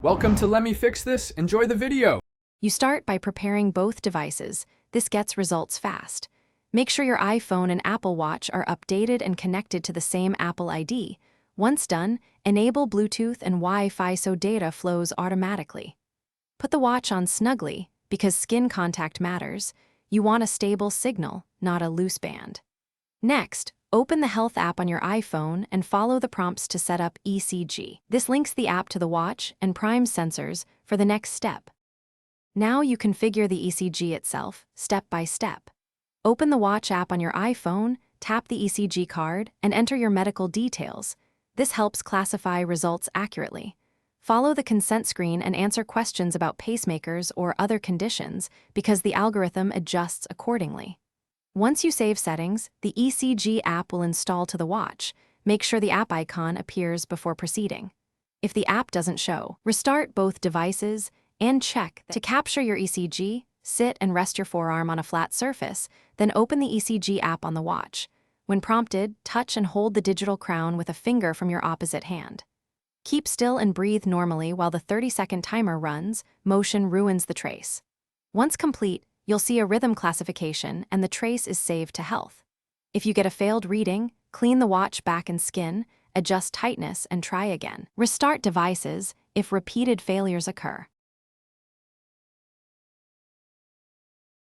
Welcome to Let Me Fix This. Enjoy the video. You start by preparing both devices. This gets results fast. Make sure your iPhone and Apple Watch are updated and connected to the same Apple ID. Once done, enable Bluetooth and Wi-Fi so data flows automatically. Put the watch on snugly, because skin contact matters. You want a stable signal, not a loose band. Next, open the Health app on your iPhone and follow the prompts to set up ECG. This links the app to the watch and primes sensors for the next step. Now you configure the ECG itself, step by step. Open the watch app on your iPhone, tap the ECG card, and enter your medical details. This helps classify results accurately. Follow the consent screen and answer questions about pacemakers or other conditions because the algorithm adjusts accordingly. Once you save settings, the ECG app will install to the watch. Make sure the app icon appears before proceeding. If the app doesn't show, restart both devices and check to capture your ECG. Sit and rest your forearm on a flat surface, then open the ECG app on the watch. When prompted, touch and hold the digital crown with a finger from your opposite hand. Keep still and breathe normally while the 30-second timer runs. Motion ruins the trace. Once complete, you'll see a rhythm classification and the trace is saved to health. If you get a failed reading, clean the watch back and skin, adjust tightness, and try again. Restart devices if repeated failures occur.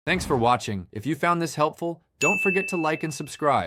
Thanks for watching. If you found this helpful, don't forget to like and subscribe.